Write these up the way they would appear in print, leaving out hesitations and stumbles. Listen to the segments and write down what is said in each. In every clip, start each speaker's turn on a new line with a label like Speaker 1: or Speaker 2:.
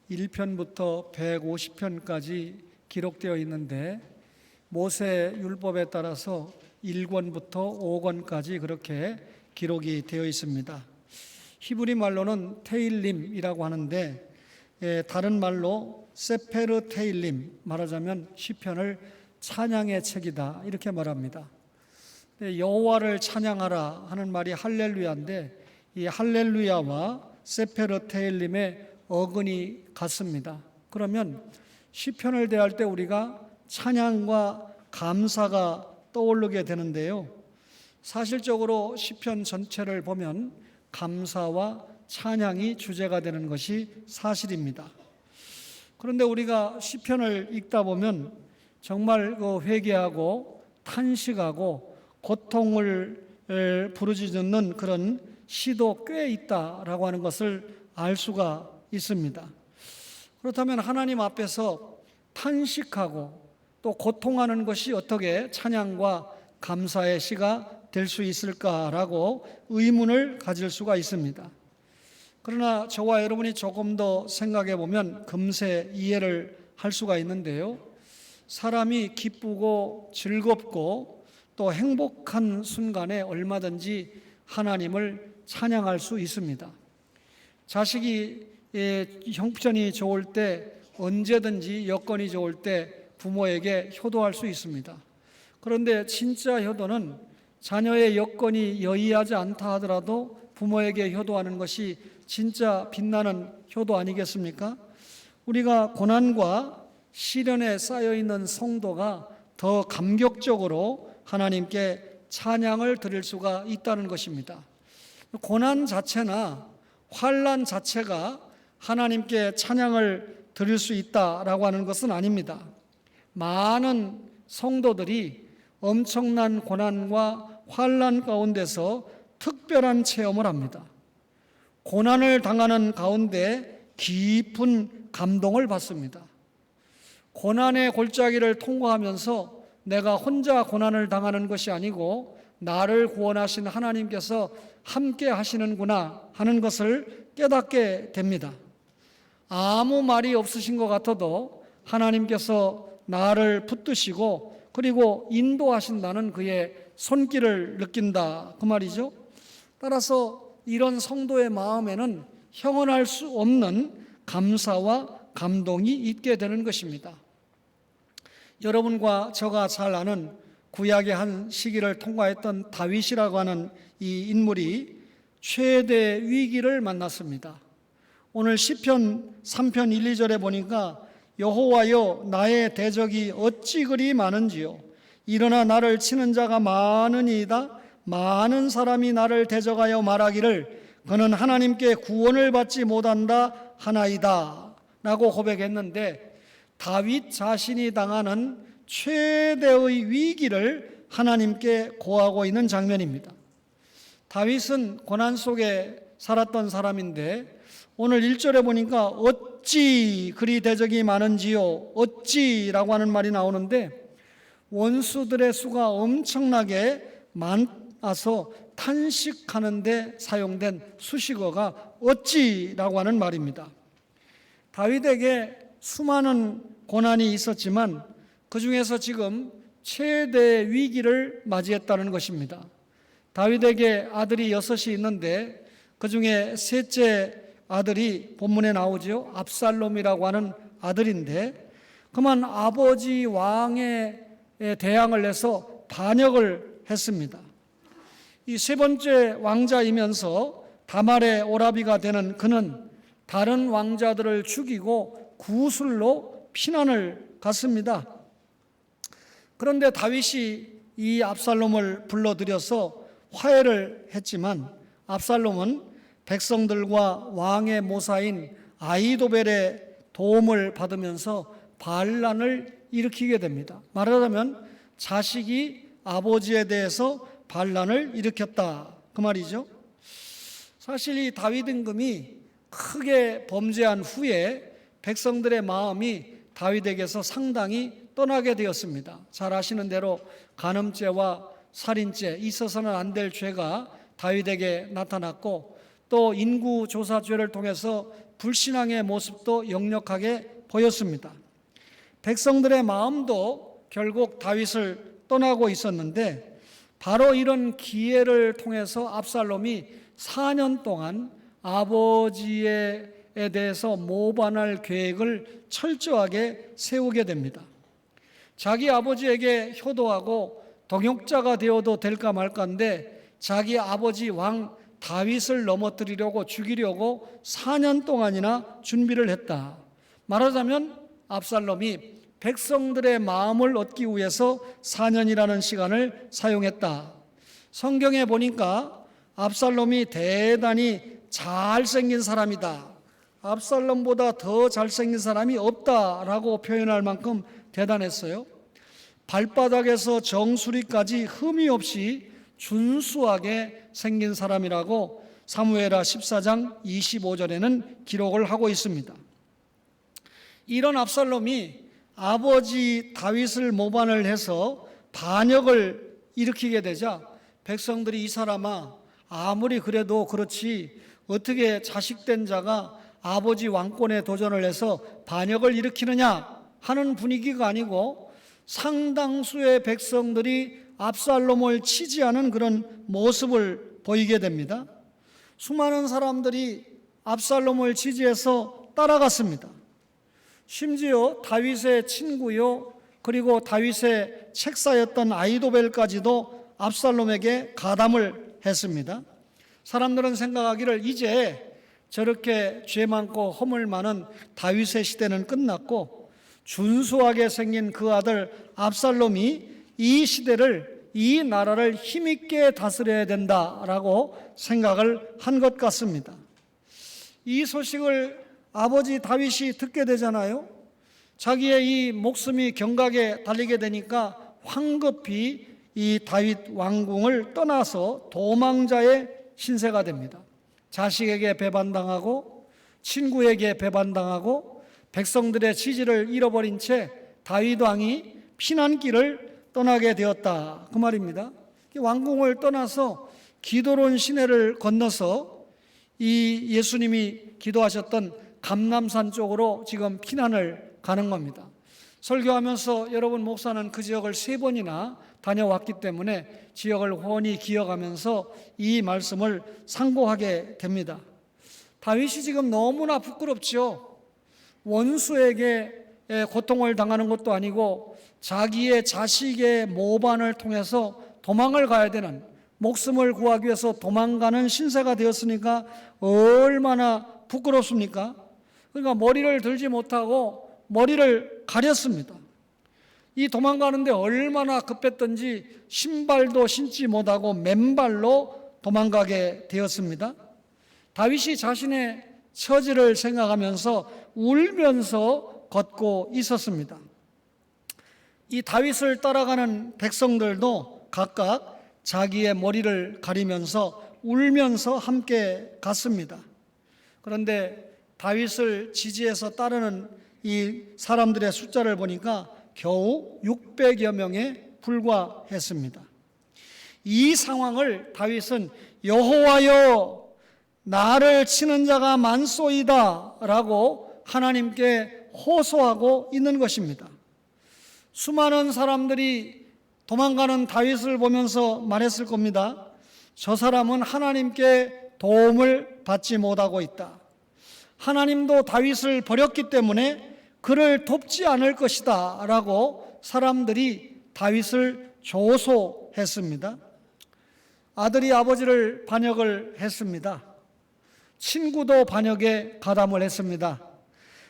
Speaker 1: 1편부터 150편까지 기록되어 있는데 모세 율법에 따라서 1권부터 5권까지 그렇게 기록이 되어 있습니다. 히브리 말로는 테일림이라고 하는데 다른 말로 세페르 테일림, 말하자면 시편을 찬양의 책이다 이렇게 말합니다. 여호와를 찬양하라 하는 말이 할렐루야인데 이 할렐루야와 세페르 테일림의 어근이 같습니다. 그러면 시편을 대할 때 우리가 찬양과 감사가 떠오르게 되는데요. 사실적으로 시편 전체를 보면 감사와 찬양이 주제가 되는 것이 사실입니다. 그런데 우리가 시편을 읽다 보면 정말 회개하고 탄식하고 고통을 부르짖는 그런 시도 꽤 있다라고 하는 것을 알 수가 있습니다. 그렇다면 하나님 앞에서 탄식하고 또 고통하는 것이 어떻게 찬양과 감사의 시가 될 수 있을까라고 의문을 가질 수가 있습니다. 그러나 저와 여러분이 조금 더 생각해 보면 금세 이해를 할 수가 있는데요. 사람이 기쁘고 즐겁고 또 행복한 순간에 얼마든지 하나님을 찬양할 수 있습니다. 자식이 형편이 좋을 때 언제든지 여건이 좋을 때 부모에게 효도할 수 있습니다. 그런데 진짜 효도는 자녀의 여건이 여의하지 않다 하더라도 부모에게 효도하는 것이 진짜 빛나는 효도 아니겠습니까? 우리가 고난과 시련에 쌓여있는 성도가 더 감격적으로 하나님께 찬양을 드릴 수가 있다는 것입니다. 고난 자체나 환난 자체가 하나님께 찬양을 드릴 수 있다라고 하는 것은 아닙니다. 많은 성도들이 엄청난 고난과 환난 가운데서 특별한 체험을 합니다. 고난을 당하는 가운데 깊은 감동을 받습니다. 고난의 골짜기를 통과하면서 내가 혼자 고난을 당하는 것이 아니고 나를 구원하신 하나님께서 함께 하시는구나 하는 것을 깨닫게 됩니다. 아무 말이 없으신 것 같아도 하나님께서 나를 붙드시고 그리고 인도하신다는 그의 손길을 느낀다 그 말이죠. 따라서 이런 성도의 마음에는 형언할 수 없는 감사와 감동이 있게 되는 것입니다. 여러분과 저가 잘 아는 구약의 한 시기를 통과했던 다윗이라고 하는 이 인물이 최대 위기를 만났습니다. 오늘 시편 3편 1, 2절에 보니까 여호와여 나의 대적이 어찌 그리 많은지요 일어나 나를 치는 자가 많으니이다. 많은 사람이 나를 대적하여 말하기를 그는 하나님께 구원을 받지 못한다 하나이다 라고 고백했는데 다윗 자신이 당하는 최대의 위기를 하나님께 고하고 있는 장면입니다. 다윗은 고난 속에 살았던 사람인데 오늘 1절에 보니까 어찌 그리 대적이 많은지요 어찌라고 하는 말이 나오는데 원수들의 수가 엄청나게 많아서 탄식하는 데 사용된 수식어가 어찌라고 하는 말입니다. 다윗에게 수많은 고난이 있었지만 그 중에서 지금 최대 위기를 맞이했다는 것입니다. 다윗에게 아들이 6이 있는데 그 중에 셋째 아들이 본문에 나오죠. 압살롬이라고 하는 아들인데 그만 아버지 왕에 대항을 해서 반역을 했습니다. 이 세 번째 왕자이면서 다말의 오라비가 되는 그는 다른 왕자들을 죽이고 구술로 피난을 갔습니다. 그런데 다윗이 이 압살롬을 불러들여서 화해를 했지만 압살롬은 백성들과 왕의 모사인 아히도벨의 도움을 받으면서 반란을 일으키게 됩니다. 말하자면 자식이 아버지에 대해서 반란을 일으켰다 그 말이죠. 사실 이 다윗 임금이 크게 범죄한 후에 백성들의 마음이 다윗에게서 상당히 떠나게 되었습니다. 잘 아시는 대로 간음죄와 살인죄, 있어서는 안 될 죄가 다윗에게 나타났고 또 인구조사죄를 통해서 불신앙의 모습도 역력하게 보였습니다. 백성들의 마음도 결국 다윗을 떠나고 있었는데 바로 이런 기회를 통해서 압살롬이 4년 동안 아버지에 대해서 모반할 계획을 철저하게 세우게 됩니다. 자기 아버지에게 효도하고 동역자가 되어도 될까 말까인데 자기 아버지 왕 다윗을 넘어뜨리려고 죽이려고 4년 동안이나 준비를 했다. 말하자면 압살롬이 백성들의 마음을 얻기 위해서 4년이라는 시간을 사용했다. 성경에 보니까 압살롬이 대단히 잘생긴 사람이다, 압살롬보다 더 잘생긴 사람이 없다라고 표현할 만큼 대단했어요. 발바닥에서 정수리까지 흠이 없이 준수하게 생긴 사람이라고 사무엘하 14장 25절에는 기록을 하고 있습니다. 이런 압살롬이 아버지 다윗을 모반을 해서 반역을 일으키게 되자 백성들이 이 사람아, 아무리 그래도 그렇지 어떻게 자식된 자가 아버지 왕권에 도전을 해서 반역을 일으키느냐 하는 분위기가 아니고 상당수의 백성들이 압살롬을 치지하는 그런 모습을 보이게 됩니다. 수많은 사람들이 압살롬을 지지해서 따라갔습니다. 심지어 다윗의 친구요, 그리고 다윗의 책사였던 아이도벨까지도 압살롬에게 가담을 했습니다. 사람들은 생각하기를 이제 저렇게 죄 많고 허물 많은 다윗의 시대는 끝났고 준수하게 생긴 그 아들 압살롬이 이 시대를, 이 나라를 힘있게 다스려야 된다라고 생각을 한 것 같습니다. 이 소식을 아버지 다윗이 듣게 되잖아요. 자기의 이 목숨이 경각에 달리게 되니까 황급히 이 다윗 왕궁을 떠나서 도망자의 신세가 됩니다. 자식에게 배반당하고 친구에게 배반당하고 백성들의 지지를 잃어버린 채 다윗 왕이 피난길을 떠나게 되었다, 그 말입니다. 왕궁을 떠나서 기드론 시내를 건너서 이 예수님이 기도하셨던 감람산 쪽으로 지금 피난을 가는 겁니다. 설교하면서 여러분, 목사는 그 지역을 3번이나 다녀왔기 때문에 지역을 훤히 기억하면서 이 말씀을 상고하게 됩니다. 다윗이 지금 너무나 부끄럽죠. 원수에게 고통을 당하는 것도 아니고 자기의 자식의 모반을 통해서 도망을 가야 되는, 목숨을 구하기 위해서 도망가는 신세가 되었으니까 얼마나 부끄럽습니까? 그러니까 머리를 들지 못하고 머리를 가렸습니다. 이 도망가는데 얼마나 급했던지 신발도 신지 못하고 맨발로 도망가게 되었습니다. 다윗이 자신의 처지를 생각하면서 울면서 걷고 있었습니다. 이 다윗을 따라가는 백성들도 각각 자기의 머리를 가리면서 울면서 함께 갔습니다. 그런데 다윗을 지지해서 따르는 이 사람들의 숫자를 보니까 겨우 600여 명에 불과했습니다. 이 상황을 다윗은 여호와여, 나를 치는 자가 많소이다 라고 하나님께 호소하고 있는 것입니다. 수많은 사람들이 도망가는 다윗을 보면서 말했을 겁니다. 저 사람은 하나님께 도움을 받지 못하고 있다. 하나님도 다윗을 버렸기 때문에 그를 돕지 않을 것이다 라고 사람들이 다윗을 조소했습니다. 아들이 아버지를 반역을 했습니다. 친구도 반역에 가담을 했습니다.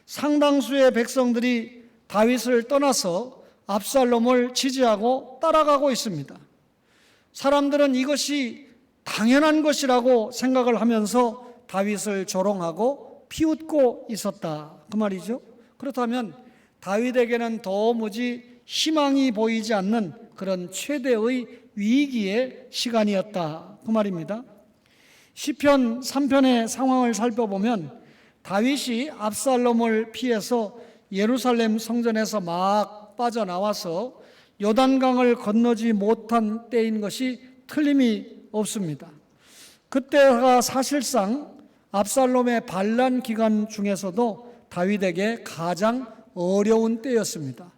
Speaker 1: 상당수의 백성들이 다윗을 떠나서 압살롬을 지지하고 따라가고 있습니다. 사람들은 이것이 당연한 것이라고 생각을 하면서 다윗을 조롱하고 비웃고 있었다, 그 말이죠. 그렇다면 다윗에게는 도무지 희망이 보이지 않는 그런 최대의 위기의 시간이었다, 그 말입니다. 시편 3편의 상황을 살펴보면 다윗이 압살롬을 피해서 예루살렘 성전에서 막 빠져나와서 요단강을 건너지 못한 때인 것이 틀림이 없습니다. 그때가 사실상 압살롬의 반란 기간 중에서도 다윗에게 가장 어려운 때였습니다.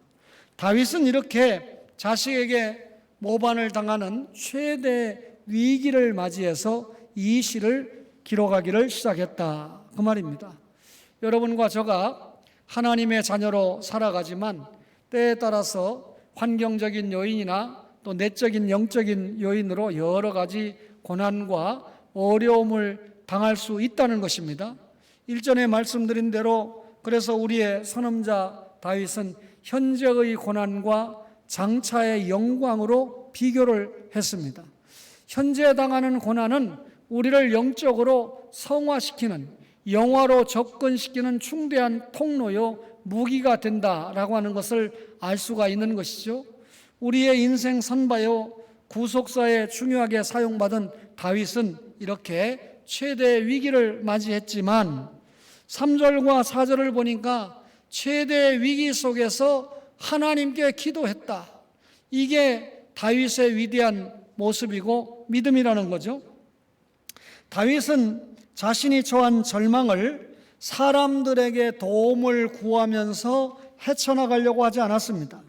Speaker 1: 다윗은 이렇게 자식에게 모반을 당하는 최대 위기를 맞이해서 이 시를 기록하기를 시작했다, 그 말입니다. 여러분과 저가 하나님의 자녀로 살아가지만 때에 따라서 환경적인 요인이나 또 내적인 영적인 요인으로 여러 가지 고난과 어려움을 당할 수 있다는 것입니다. 일전에 말씀드린 대로 그래서 우리의 선험자 다윗은 현재의 고난과 장차의 영광으로 비교를 했습니다. 현재 당하는 고난은 우리를 영적으로 성화시키는, 영화로 접근시키는 중대한 통로요 무기가 된다라고 하는 것을 알 수가 있는 것이죠. 우리의 인생 선바요 구속사에 중요하게 사용받은 다윗은 이렇게 최대 위기를 맞이했지만 3절과 4절을 보니까 최대 위기 속에서 하나님께 기도했다. 이게 다윗의 위대한 모습이고 믿음이라는 거죠. 다윗은 자신이 처한 절망을 사람들에게 도움을 구하면서 헤쳐나가려고 하지 않았습니다.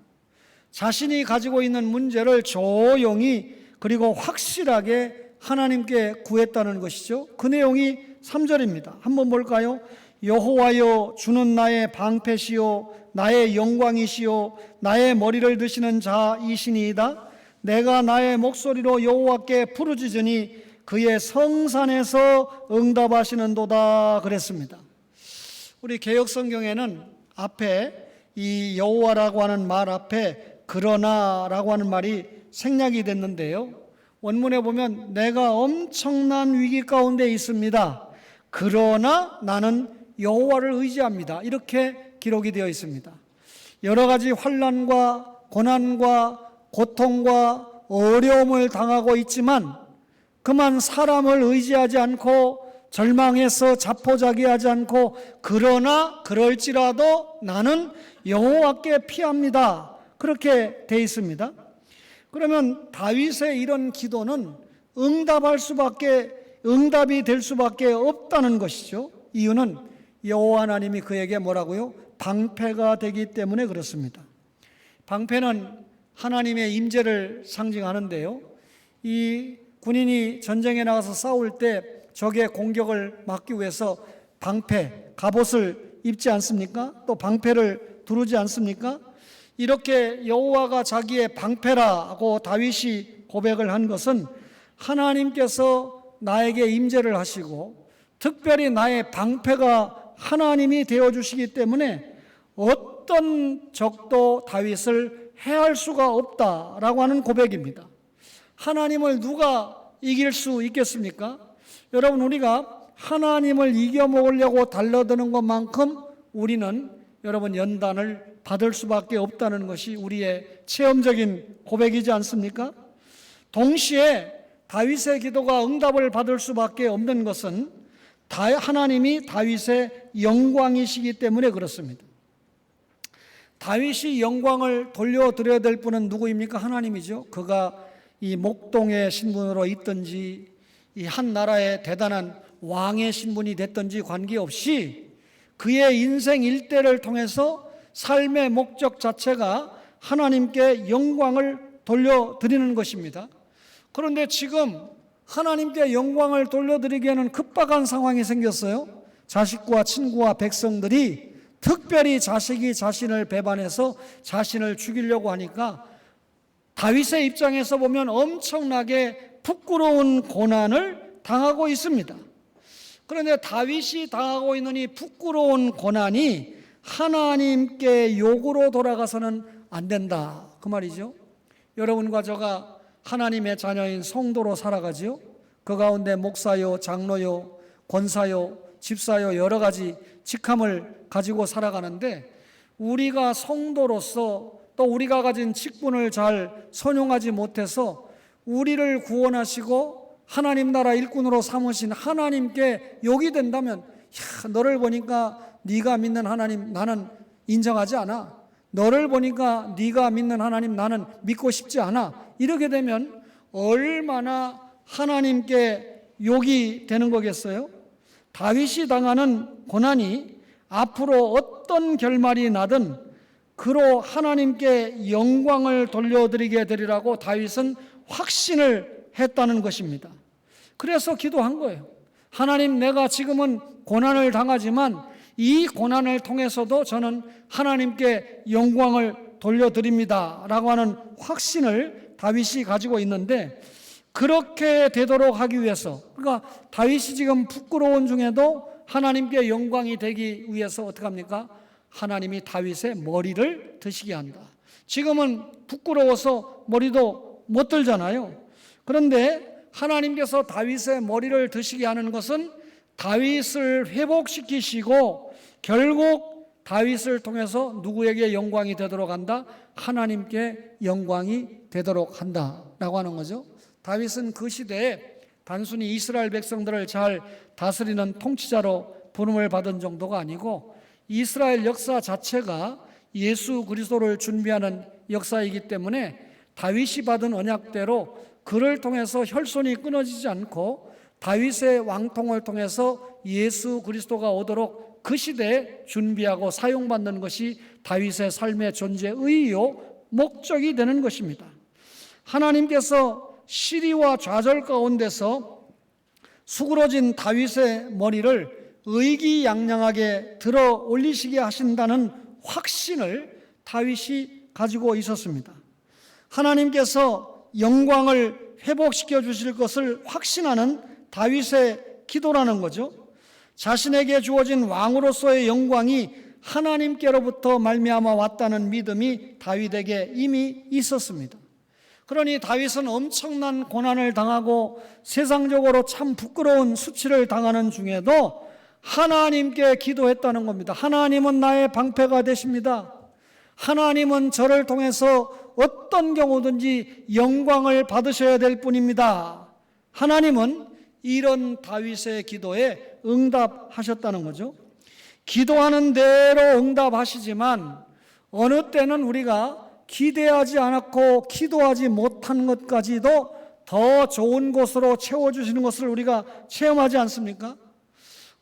Speaker 1: 자신이 가지고 있는 문제를 조용히 그리고 확실하게 하나님께 구했다는 것이죠. 그 내용이 3절입니다. 한번 볼까요? 여호와여, 주는 나의 방패시요 나의 영광이시요 나의 머리를 드시는 자이시니이다. 내가 나의 목소리로 여호와께 부르짖으니 그의 성산에서 응답하시는도다, 그랬습니다. 우리 개역성경에는 앞에 이 여호와라고 하는 말 앞에 그러나라고 하는 말이 생략이 됐는데요, 원문에 보면 내가 엄청난 위기 가운데 있습니다. 그러나 나는 여호와를 의지합니다, 이렇게 기록이 되어 있습니다. 여러 가지 환난과 고난과 고통과 어려움을 당하고 있지만 그만 사람을 의지하지 않고 절망해서 자포자기하지 않고 그러나 그럴지라도 나는 여호와께 피합니다, 그렇게 돼 있습니다. 그러면 다윗의 이런 기도는 응답이 될 수밖에 없다는 것이죠. 이유는 여호와 하나님이 그에게 뭐라고요? 방패가 되기 때문에 그렇습니다. 방패는 하나님의 임재를 상징하는데요, 이 군인이 전쟁에 나가서 싸울 때 적의 공격을 막기 위해서 방패, 갑옷을 입지 않습니까? 또 방패를 두르지 않습니까? 이렇게 여호와가 자기의 방패라고 다윗이 고백을 한 것은 하나님께서 나에게 임재를 하시고 특별히 나의 방패가 하나님이 되어주시기 때문에 어떤 적도 다윗을 해할 수가 없다라고 하는 고백입니다. 하나님을 누가 이길 수 있겠습니까? 여러분, 우리가 하나님을 이겨먹으려고 달려드는 것만큼 우리는 여러분 연단을 받을 수밖에 없다는 것이 우리의 체험적인 고백이지 않습니까? 동시에 다윗의 기도가 응답을 받을 수밖에 없는 것은 하나님이 다윗의 영광이시기 때문에 그렇습니다. 다윗이 영광을 돌려드려야 될 분은 누구입니까? 하나님이죠. 그가 이 목동의 신분으로 있든지 이 한 나라의 대단한 왕의 신분이 됐든지 관계없이 그의 인생 일대를 통해서 삶의 목적 자체가 하나님께 영광을 돌려드리는 것입니다. 그런데 지금 하나님께 영광을 돌려드리기에는 급박한 상황이 생겼어요. 자식과 친구와 백성들이 특별히 자식이 자신을 배반해서 자신을 죽이려고 하니까 다윗의 입장에서 보면 엄청나게 부끄러운 고난을 당하고 있습니다. 그런데 다윗이 당하고 있는 이 부끄러운 고난이 하나님께 욕으로 돌아가서는 안 된다, 그 말이죠. 여러분과 저가 하나님의 자녀인 성도로 살아가지요. 그 가운데 목사요, 장로요, 권사요, 집사요, 여러 가지 직함을 가지고 살아가는데 우리가 성도로서 또 우리가 가진 직분을 잘 선용하지 못해서 우리를 구원하시고 하나님 나라 일꾼으로 삼으신 하나님께 욕이 된다면, 야, 너를 보니까 네가 믿는 하나님 나는 인정하지 않아, 너를 보니까 네가 믿는 하나님 나는 믿고 싶지 않아, 이렇게 되면 얼마나 하나님께 욕이 되는 거겠어요? 다윗이 당하는 고난이 앞으로 어떤 결말이 나든 그로 하나님께 영광을 돌려드리게 되리라고 다윗은 확신을 했다는 것입니다. 그래서 기도한 거예요. 하나님, 내가 지금은 고난을 당하지만 이 고난을 통해서도 저는 하나님께 영광을 돌려드립니다 라고 하는 확신을 다윗이 가지고 있는데, 그렇게 되도록 하기 위해서, 그러니까 다윗이 지금 부끄러운 중에도 하나님께 영광이 되기 위해서 어떻게 합니까? 하나님이 다윗의 머리를 드시게 한다. 지금은 부끄러워서 머리도 못 들잖아요. 그런데 하나님께서 다윗의 머리를 드시게 하는 것은 다윗을 회복시키시고 결국 다윗을 통해서 누구에게 영광이 되도록 한다? 하나님께 영광이 되도록 한다라고 하는 거죠. 다윗은 그 시대에 단순히 이스라엘 백성들을 잘 다스리는 통치자로 부름을 받은 정도가 아니고 이스라엘 역사 자체가 예수 그리스도를 준비하는 역사이기 때문에 다윗이 받은 언약대로 그를 통해서 혈손이 끊어지지 않고 다윗의 왕통을 통해서 예수 그리스도가 오도록 그 시대에 준비하고 사용받는 것이 다윗의 삶의 존재의요 목적이 되는 것입니다. 하나님께서 시리와 좌절 가운데서 수그러진 다윗의 머리를 의기양양하게 들어 올리시게 하신다는 확신을 다윗이 가지고 있었습니다. 하나님께서 영광을 회복시켜 주실 것을 확신하는 다윗의 기도라는 거죠. 자신에게 주어진 왕으로서의 영광이 하나님께로부터 말미암아 왔다는 믿음이 다윗에게 이미 있었습니다. 그러니 다윗은 엄청난 고난을 당하고 세상적으로 참 부끄러운 수치를 당하는 중에도 하나님께 기도했다는 겁니다. 하나님은 나의 방패가 되십니다. 하나님은 저를 통해서 어떤 경우든지 영광을 받으셔야 될 뿐입니다. 하나님은 이런 다윗의 기도에 응답하셨다는 거죠. 기도하는 대로 응답하시지만 어느 때는 우리가 기대하지 않았고 기도하지 못한 것까지도 더 좋은 곳으로 채워주시는 것을 우리가 체험하지 않습니까?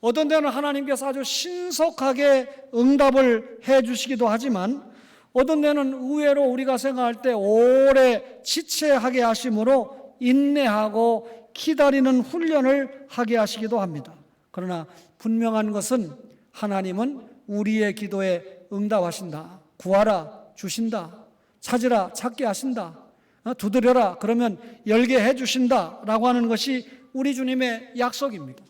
Speaker 1: 어떤 때는 하나님께서 아주 신속하게 응답을 해 주시기도 하지만 어떤 때는 의외로 우리가 생각할 때 오래 지체하게 하심으로 인내하고 기다리는 훈련을 하게 하시기도 합니다. 그러나 분명한 것은 하나님은 우리의 기도에 응답하신다. 구하라 주신다. 찾으라 찾게 하신다. 두드려라 그러면 열게 해 주신다 라고 하는 것이 우리 주님의 약속입니다.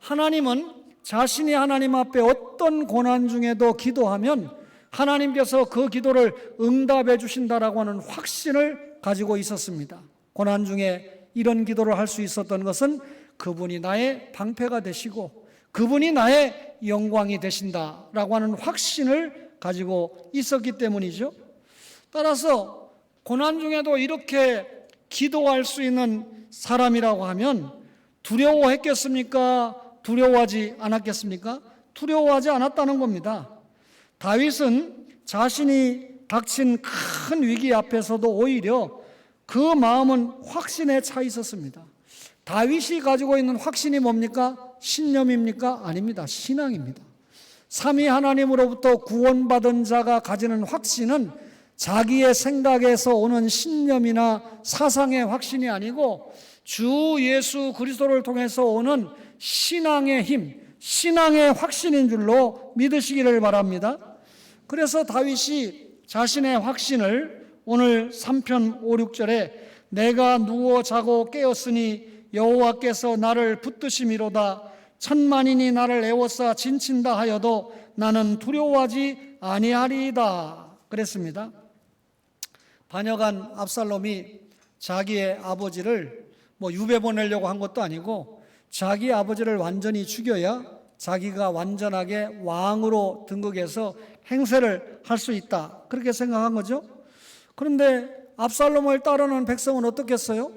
Speaker 1: 하나님은 자신이 하나님 앞에 어떤 고난 중에도 기도하면 하나님께서 그 기도를 응답해 주신다라고 하는 확신을 가지고 있었습니다. 고난 중에 이런 기도를 할 수 있었던 것은 그분이 나의 방패가 되시고 그분이 나의 영광이 되신다라고 하는 확신을 가지고 있었기 때문이죠. 따라서 고난 중에도 이렇게 기도할 수 있는 사람이라고 하면 두려워했겠습니까? 두려워하지 않았겠습니까? 두려워하지 않았다는 겁니다. 다윗은 자신이 닥친 큰 위기 앞에서도 오히려 그 마음은 확신에 차 있었습니다. 다윗이 가지고 있는 확신이 뭡니까? 신념입니까? 아닙니다. 신앙입니다. 삼위 하나님으로부터 구원받은 자가 가지는 확신은 자기의 생각에서 오는 신념이나 사상의 확신이 아니고 주 예수 그리스도를 통해서 오는 신앙의 힘, 신앙의 확신인 줄로 믿으시기를 바랍니다. 그래서 다윗이 자신의 확신을 오늘 3편 5, 6절에 내가 누워 자고 깨었으니 여호와께서 나를 붙드심이로다 천만인이 나를 애워싸 진친다 하여도 나는 두려워하지 아니하리이다 그랬습니다. 반역한 압살롬이 자기의 아버지를 유배 보내려고 한 것도 아니고 자기 아버지를 완전히 죽여야 자기가 완전하게 왕으로 등극해서 행세를 할 수 있다 그렇게 생각한 거죠. 그런데 압살롬을 따르는 백성은 어떻겠어요?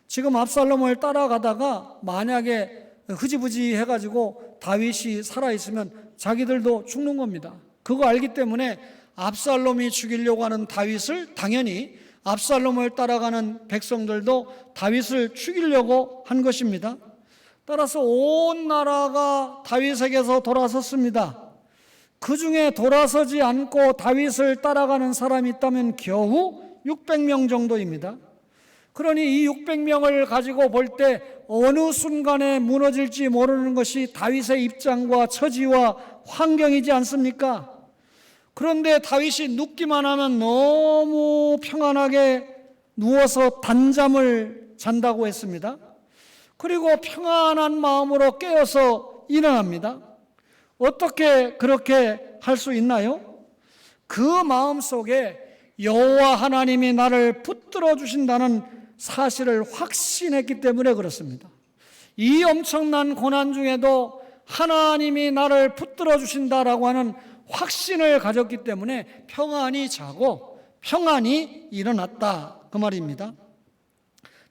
Speaker 1: 지금 압살롬을 따라가다가 만약에 흐지부지 해가지고 다윗이 살아있으면 자기들도 죽는 겁니다. 그거 알기 때문에 압살롬이 죽이려고 하는 다윗을 당연히 압살롬을 따라가는 백성들도 다윗을 죽이려고 한 것입니다. 따라서 온 나라가 다윗에게서 돌아섰습니다. 그 중에 돌아서지 않고 다윗을 따라가는 사람이 있다면 겨우 600명 정도입니다. 그러니 이 600명을 가지고 볼 때 어느 순간에 무너질지 모르는 것이 다윗의 입장과 처지와 환경이지 않습니까? 그런데 다윗이 눕기만 하면 너무 평안하게 누워서 단잠을 잔다고 했습니다. 그리고 평안한 마음으로 깨어서 일어납니다. 어떻게 그렇게 할 수 있나요? 그 마음 속에 여호와 하나님이 나를 붙들어 주신다는 사실을 확신했기 때문에 그렇습니다. 이 엄청난 고난 중에도 하나님이 나를 붙들어 주신다라고 하는 확신을 가졌기 때문에 평안히 자고 평안히 일어났다, 그 말입니다.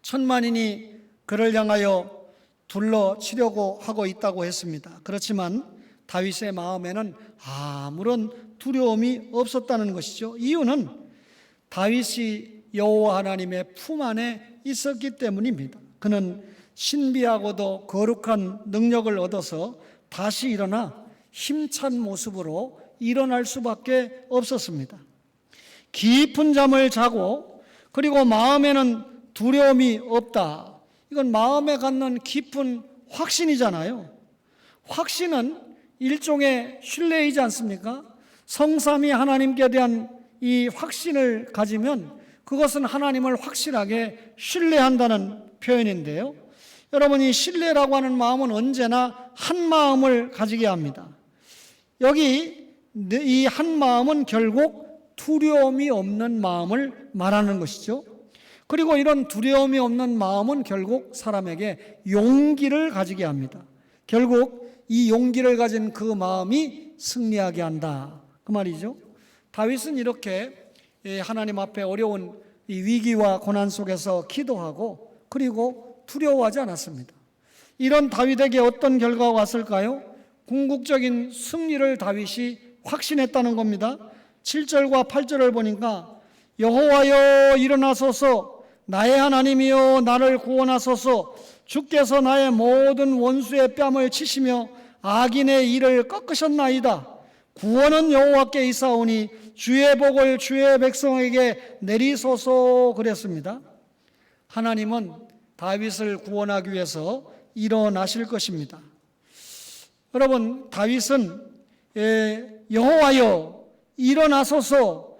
Speaker 1: 천만인이 그를 향하여 둘러치려고 하고 있다고 했습니다. 그렇지만 다윗의 마음에는 아무런 두려움이 없었다는 것이죠. 이유는 다윗이 여호와 하나님의 품 안에 있었기 때문입니다. 그는 신비하고도 거룩한 능력을 얻어서 다시 일어나 힘찬 모습으로 일어날 수밖에 없었습니다. 깊은 잠을 자고 그리고 마음에는 두려움이 없다. 이건 마음에 갖는 깊은 확신이잖아요. 확신은 일종의 신뢰이지 않습니까? 성삼위 하나님께 대한 이 확신을 가지면 그것은 하나님을 확실하게 신뢰한다는 표현인데요. 여러분이 신뢰라고 하는 마음은 언제나 한 마음을 가지게 합니다. 여기 이 한 마음은 결국 두려움이 없는 마음을 말하는 것이죠. 그리고 이런 두려움이 없는 마음은 결국 사람에게 용기를 가지게 합니다. 결국 이 용기를 가진 그 마음이 승리하게 한다, 그 말이죠. 다윗은 이렇게 하나님 앞에 어려운 이 위기와 고난 속에서 기도하고 그리고 두려워하지 않았습니다. 이런 다윗에게 어떤 결과가 왔을까요? 궁극적인 승리를 다윗이 확신했다는 겁니다. 7절과 8절을 보니까 여호와여 일어나소서, 나의 하나님이여 나를 구원하소서, 주께서 나의 모든 원수의 뺨을 치시며 악인의 일을 꺾으셨나이다. 구원은 여호와께 있사오니 주의 복을 주의 백성에게 내리소서 그랬습니다. 하나님은 다윗을 구원하기 위해서 일어나실 것입니다. 여러분, 다윗은 여호와여 일어나소서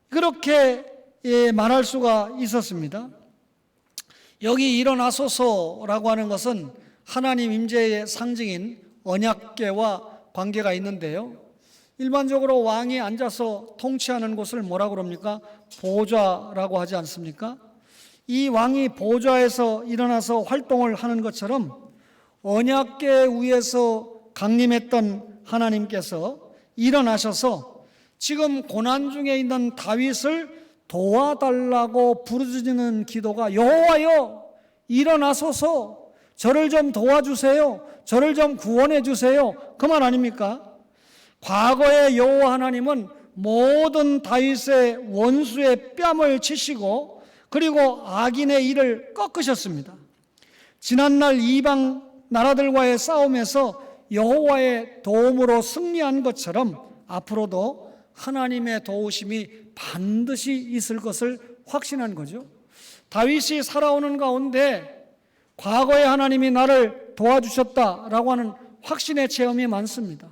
Speaker 1: 그렇게 말할 수가 있었습니다. 여기 일어나소서라고 하는 것은 하나님 임재의 상징인 언약궤와 관계가 있는데요. 일반적으로 왕이 앉아서 통치하는 곳을 뭐라고 그럽니까? 보좌라고 하지 않습니까? 이 왕이 보좌에서 일어나서 활동을 하는 것처럼 언약궤 위에서 강림했던 하나님께서 일어나셔서 지금 고난 중에 있는 다윗을 도와달라고 부르짖는 기도가 여호와여 일어나소서, 저를 좀 도와주세요, 저를 좀 구원해 주세요, 그 말 아닙니까? 과거의 여호와 하나님은 모든 다윗의 원수의 뺨을 치시고 그리고 악인의 일을 꺾으셨습니다. 지난날 이방 나라들과의 싸움에서 여호와의 도움으로 승리한 것처럼 앞으로도 하나님의 도우심이 반드시 있을 것을 확신한 거죠. 다윗이 살아오는 가운데 과거에 하나님이 나를 도와주셨다라고 하는 확신의 체험이 많습니다.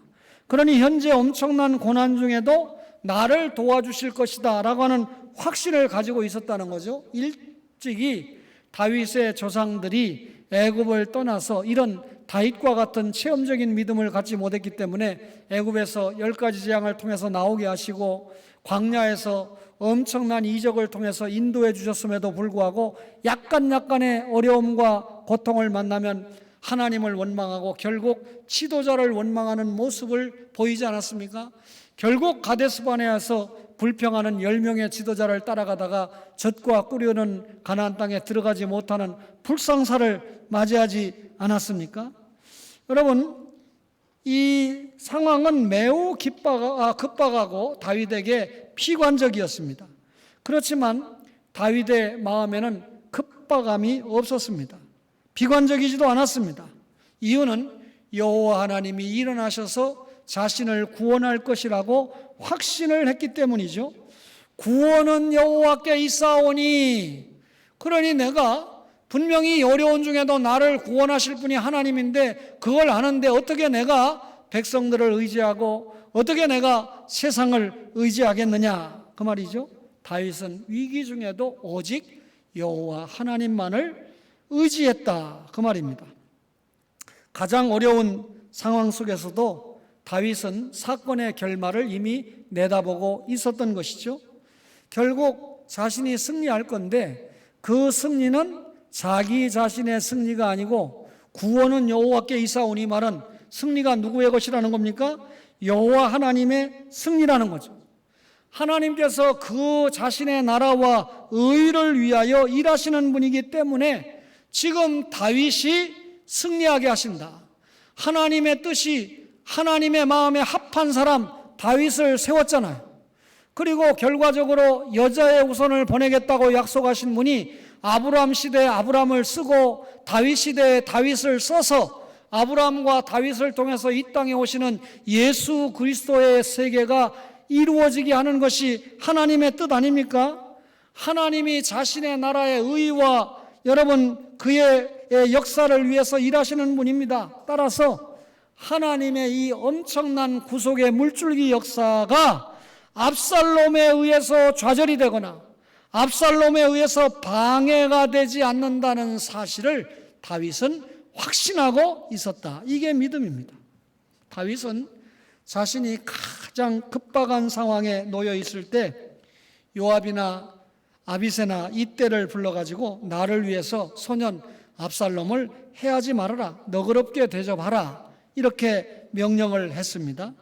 Speaker 1: 그러니 현재 엄청난 고난 중에도 나를 도와주실 것이다 라고 하는 확신을 가지고 있었다는 거죠. 일찍이 다윗의 조상들이 애굽을 떠나서 이런 다윗과 같은 체험적인 믿음을 갖지 못했기 때문에 애굽에서 10가지 재앙을 통해서 나오게 하시고 광야에서 엄청난 이적을 통해서 인도해 주셨음에도 불구하고 약간의 어려움과 고통을 만나면 하나님을 원망하고 결국 지도자를 원망하는 모습을 보이지 않았습니까? 결국 가데스바네아에서 불평하는 10명의 지도자를 따라가다가 젖과 꿀이 흐르는 가나안 땅에 들어가지 못하는 불상사를 맞이하지 않았습니까? 여러분, 이 상황은 매우 급박하고 다윗에게 피관적이었습니다. 그렇지만 다윗의 마음에는 급박함이 없었습니다. 비관적이지도 않았습니다. 이유는 여호와 하나님이 일어나셔서 자신을 구원할 것이라고 확신을 했기 때문이죠. 구원은 여호와께 있사오니, 그러니 내가 분명히 어려운 중에도 나를 구원하실 분이 하나님인데 그걸 아는데 어떻게 내가 백성들을 의지하고 어떻게 내가 세상을 의지하겠느냐, 그 말이죠. 다윗은 위기 중에도 오직 여호와 하나님만을 의지했다, 그 말입니다. 가장 어려운 상황 속에서도 다윗은 사건의 결말을 이미 내다보고 있었던 것이죠. 결국 자신이 승리할 건데 그 승리는 자기 자신의 승리가 아니고 구원은 여호와께 있사오니 말은 승리가 누구의 것이라는 겁니까? 여호와 하나님의 승리라는 거죠. 하나님께서 그 자신의 나라와 의를 위하여 일하시는 분이기 때문에 지금 다윗이 승리하게 하신다. 하나님의 뜻이 하나님의 마음에 합한 사람 다윗을 세웠잖아요. 그리고 결과적으로 여자의 후손을 보내겠다고 약속하신 분이 아브라함 시대에 아브라함을 쓰고 다윗 시대에 다윗을 써서 아브라함과 다윗을 통해서 이 땅에 오시는 예수 그리스도의 세계가 이루어지게 하는 것이 하나님의 뜻 아닙니까? 하나님이 자신의 나라의 의와 여러분 그의 역사를 위해서 일하시는 분입니다. 따라서 하나님의 이 엄청난 구속의 물줄기 역사가 압살롬에 의해서 좌절이 되거나 압살롬에 의해서 방해가 되지 않는다는 사실을 다윗은 확신하고 있었다. 이게 믿음입니다. 다윗은 자신이 가장 급박한 상황에 놓여 있을 때 요압이나 아비새나 이때를 불러가지고 나를 위해서 소년 압살롬을 해하지 말아라, 너그럽게 대접하라, 이렇게 명령을 했습니다.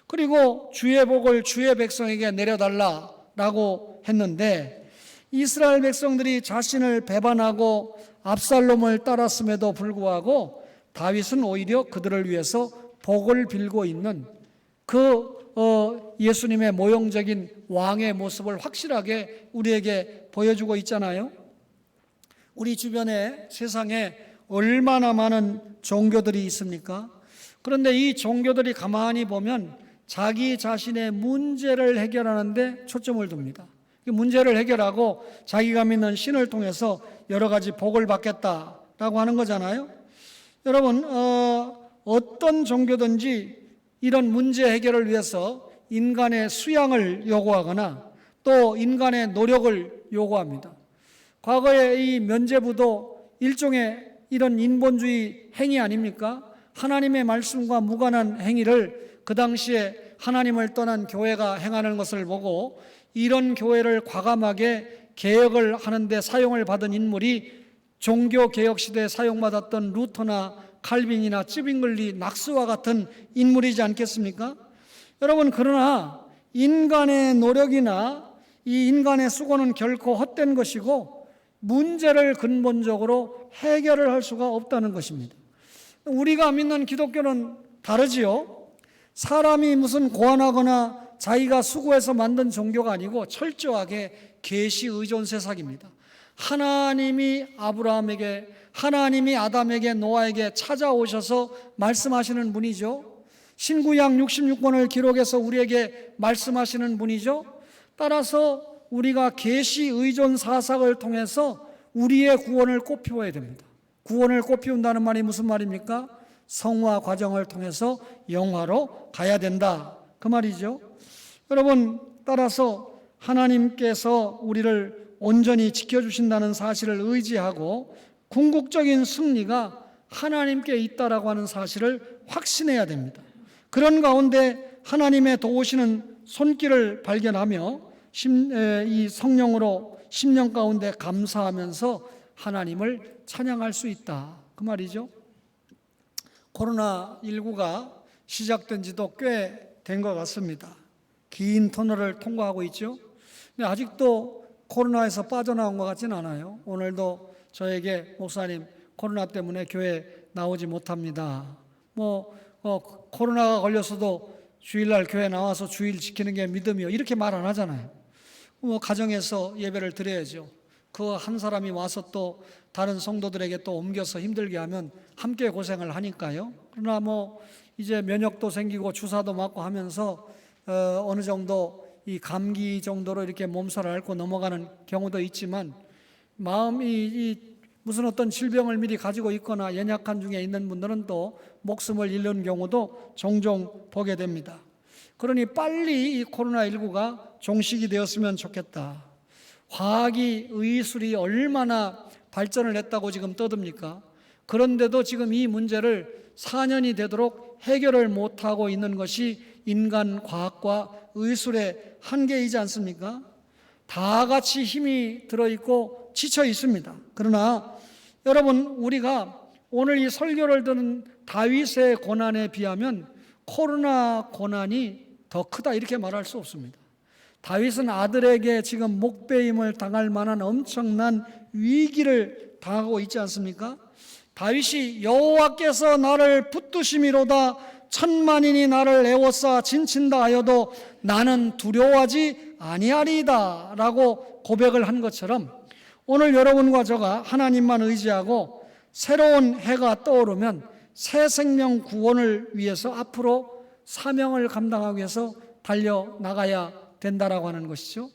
Speaker 1: 그리고 주의 복을 주의 백성에게 내려달라라고 했는데 이스라엘 백성들이 자신을 배반하고 압살롬을 따랐음에도 불구하고 다윗은 오히려 그들을 위해서 복을 빌고 있는 그 예수님의 모형적인 왕의 모습을 확실하게 우리에게 보여주고 있잖아요. 우리 주변에 세상에 얼마나 많은 종교들이 있습니까? 그런데 이 종교들이 가만히 보면 자기 자신의 문제를 해결하는데 초점을 둡니다. 문제를 해결하고 자기가 믿는 신을 통해서 여러 가지 복을 받겠다라고 하는 거잖아요. 여러분, 어떤 종교든지 이런 문제 해결을 위해서 인간의 수양을 요구하거나 또 인간의 노력을 요구합니다. 과거에 이 면죄부도 일종의 이런 인본주의 행위 아닙니까? 하나님의 말씀과 무관한 행위를 그 당시에 하나님을 떠난 교회가 행하는 것을 보고 이런 교회를 과감하게 개혁을 하는데 사용을 받은 인물이 종교개혁 시대에 사용받았던 루터나 칼빈이나 찌빙글리, 낙스와 같은 인물이지 않겠습니까? 여러분, 그러나 인간의 노력이나 이 인간의 수고는 결코 헛된 것이고 문제를 근본적으로 해결을 할 수가 없다는 것입니다. 우리가 믿는 기독교는 다르지요. 사람이 무슨 고안하거나 자기가 수고해서 만든 종교가 아니고 철저하게 계시 의존 세상입니다. 하나님이 아브라함에게, 하나님이 아담에게, 노아에게 찾아오셔서 말씀하시는 분이죠. 신구약 66권을 기록해서 우리에게 말씀하시는 분이죠. 따라서 우리가 계시 의존 사상을 통해서 우리의 구원을 꽃피워야 됩니다. 구원을 꽃피운다는 말이 무슨 말입니까? 성화 과정을 통해서 영화로 가야 된다, 그 말이죠. 여러분, 따라서 하나님께서 우리를 온전히 지켜주신다는 사실을 의지하고 궁극적인 승리가 하나님께 있다라고 하는 사실을 확신해야 됩니다. 그런 가운데 하나님의 도우시는 손길을 발견하며 이 성령으로 심령 가운데 감사하면서 하나님을 찬양할 수 있다, 그 말이죠. 코로나19가 시작된 지도 꽤 된 것 같습니다. 긴 터널을 통과하고 있죠. 근데 아직도 코로나에서 빠져나온 것 같지는 않아요. 오늘도 저에게 목사님 코로나 때문에 교회 나오지 못합니다. 코로나가 걸렸어도 주일날 교회 나와서 주일 지키는 게 믿음이요, 이렇게 말 안 하잖아요. 가정에서 예배를 드려야죠. 그 한 사람이 와서 또 다른 성도들에게 또 옮겨서 힘들게 하면 함께 고생을 하니까요. 그러나 뭐 이제 면역도 생기고 주사도 맞고 하면서 어느 정도 이 감기 정도로 이렇게 몸살을 앓고 넘어가는 경우도 있지만, 마음이 무슨 어떤 질병을 미리 가지고 있거나 연약한 중에 있는 분들은 또 목숨을 잃는 경우도 종종 보게 됩니다. 그러니 빨리 이 코로나19가 종식이 되었으면 좋겠다. 과학이, 의술이 얼마나 발전을 했다고 지금 떠듭니까? 그런데도 지금 이 문제를 4년이 되도록 해결을 못하고 있는 것이 인간 과학과 의술의 한계이지 않습니까? 다 같이 힘이 들어있고 지쳐 있습니다. 그러나 여러분, 우리가 오늘 이 설교를 듣는 다윗의 고난에 비하면 코로나 고난이 더 크다 이렇게 말할 수 없습니다. 다윗은 아들에게 지금 목배임을 당할 만한 엄청난 위기를 당하고 있지 않습니까? 다윗이 여호와께서 나를 붙드심이로다 천만인이 나를 애워싸 진친다 하여도 나는 두려워하지 아니하리이다 라고 고백을 한 것처럼, 오늘 여러분과 저가 하나님만 의지하고 새로운 해가 떠오르면 새 생명 구원을 위해서 앞으로 사명을 감당하기 위해서 달려나가야 된다라고 하는 것이죠.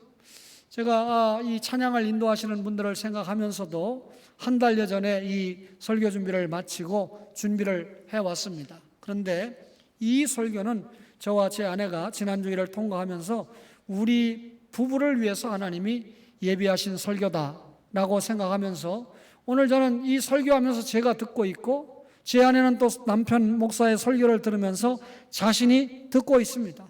Speaker 1: 제가 이 찬양을 인도하시는 분들을 생각하면서도 한 달여 전에 이 설교 준비를 마치고 준비를 해왔습니다. 그런데 이 설교는 저와 제 아내가 지난 주일을 통과하면서 우리 부부를 위해서 하나님이 예비하신 설교다라고 생각하면서 오늘 저는 이 설교하면서 제가 듣고 있고 제 아내는 또 남편 목사의 설교를 들으면서 자신이 듣고 있습니다.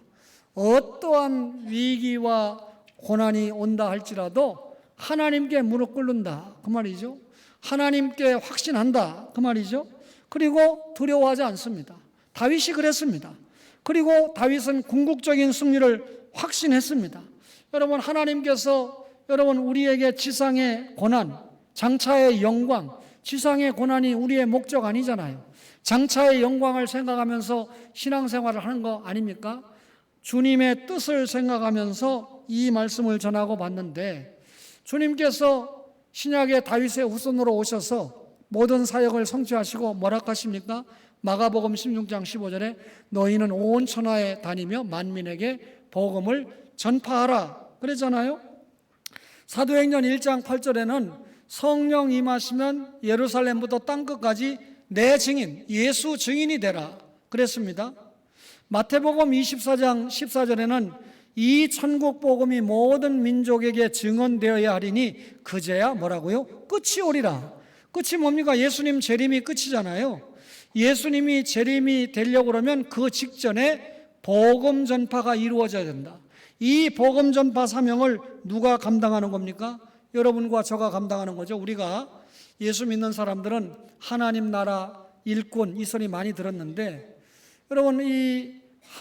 Speaker 1: 어떠한 위기와 고난이 온다 할지라도 하나님께 무릎 꿇는다 그 말이죠. 하나님께 확신한다 그 말이죠. 그리고 두려워하지 않습니다. 다윗이 그랬습니다. 그리고 다윗은 궁극적인 승리를 확신했습니다. 여러분, 하나님께서 여러분 우리에게 지상의 고난, 장차의 영광, 지상의 고난이 우리의 목적 아니잖아요. 장차의 영광을 생각하면서 신앙생활을 하는 거 아닙니까? 주님의 뜻을 생각하면서 이 말씀을 전하고 봤는데, 주님께서 신약의 다윗의 후손으로 오셔서 모든 사역을 성취하시고 뭐라 하십니까? 마가복음 16장 15절에 너희는 온 천하에 다니며 만민에게 복음을 전파하라 그랬잖아요. 사도행전 1장 8절에는 성령 임하시면 예루살렘부터 땅끝까지 내 증인, 예수 증인이 되라 그랬습니다. 마태복음 24장 14절에는 이 천국 복음이 모든 민족에게 증언되어야 하리니 그제야 뭐라고요? 끝이 오리라. 끝이 뭡니까? 예수님 재림이 끝이잖아요. 예수님이 재림이 되려고 그러면 그 직전에 복음 전파가 이루어져야 된다. 이 복음 전파 사명을 누가 감당하는 겁니까? 여러분과 저가 감당하는 거죠. 우리가 예수 믿는 사람들은 하나님 나라 일꾼 이 소리 많이 들었는데, 여러분 이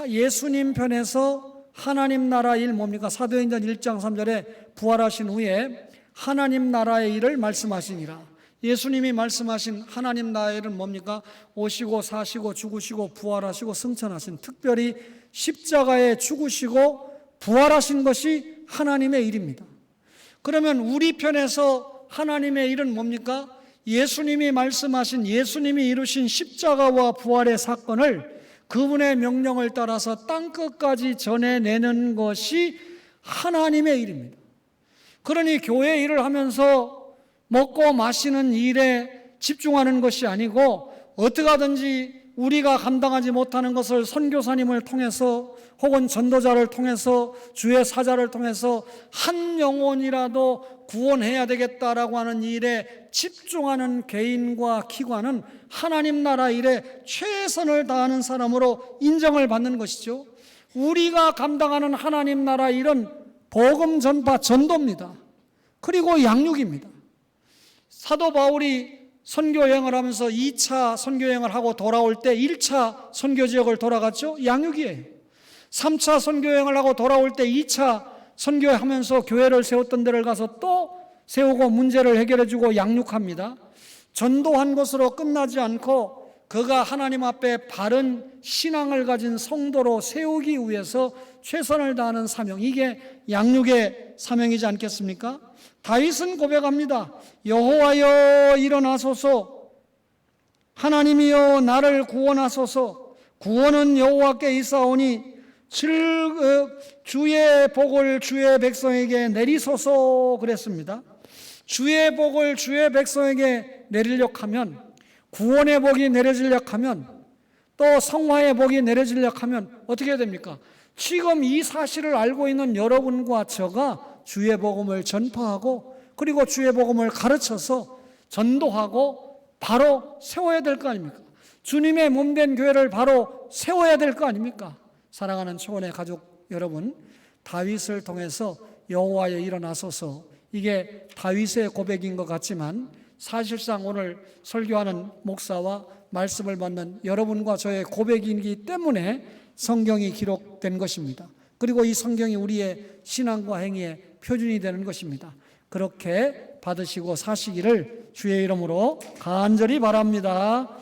Speaker 1: 예수님 편에서 하나님 나라 일 뭡니까? 사도행전 1장 3절에 부활하신 후에 하나님 나라의 일을 말씀하시니라. 예수님이 말씀하신 하나님 나라의 일은 뭡니까? 오시고 사시고 죽으시고 부활하시고 승천하신, 특별히 십자가에 죽으시고 부활하신 것이 하나님의 일입니다. 그러면 우리 편에서 하나님의 일은 뭡니까? 예수님이 말씀하신, 예수님이 이루신 십자가와 부활의 사건을 그분의 명령을 따라서 땅끝까지 전해내는 것이 하나님의 일입니다. 그러니 교회 일을 하면서 먹고 마시는 일에 집중하는 것이 아니고, 어떻게 하든지 우리가 감당하지 못하는 것을 선교사님을 통해서 혹은 전도자를 통해서 주의 사자를 통해서 한 영혼이라도 구원해야 되겠다라고 하는 일에 집중하는 개인과 기관은 하나님 나라 일에 최선을 다하는 사람으로 인정을 받는 것이죠. 우리가 감당하는 하나님 나라 일은 복음 전파 전도입니다. 그리고 양육입니다. 사도 바울이 선교여행을 하면서 2차 선교여행을 하고 돌아올 때 1차 선교지역을 돌아갔죠. 양육이에요. 3차 선교여행을 하고 돌아올 때 2차 선교하면서 교회를 세웠던 데를 가서 또 세우고 문제를 해결해주고 양육합니다. 전도한 것으로 끝나지 않고 그가 하나님 앞에 바른 신앙을 가진 성도로 세우기 위해서 최선을 다하는 사명, 이게 양육의 사명이지 않겠습니까? 다윗은 고백합니다. 여호와여 일어나소서, 하나님이여 나를 구원하소서. 구원은 여호와께 있사오니 주의 복을 주의 백성에게 내리소서 그랬습니다. 주의 복을 주의 백성에게 내리려고 하면, 구원의 복이 내려지려고 하면, 또 성화의 복이 내려지려고 하면 어떻게 됩니까? 지금 이 사실을 알고 있는 여러분과 저가 주의 복음을 전파하고, 그리고 주의 복음을 가르쳐서 전도하고 바로 세워야 될 거 아닙니까? 주님의 몸된 교회를 바로 세워야 될 거 아닙니까? 사랑하는 초원의 가족 여러분, 다윗을 통해서 여호와여 일어나소서, 이게 다윗의 고백인 것 같지만 사실상 오늘 설교하는 목사와 말씀을 받는 여러분과 저의 고백이기 때문에 성경이 기록된 것입니다. 그리고 이 성경이 우리의 신앙과 행위의 표준이 되는 것입니다. 그렇게 받으시고 사시기를 주의 이름으로 간절히 바랍니다.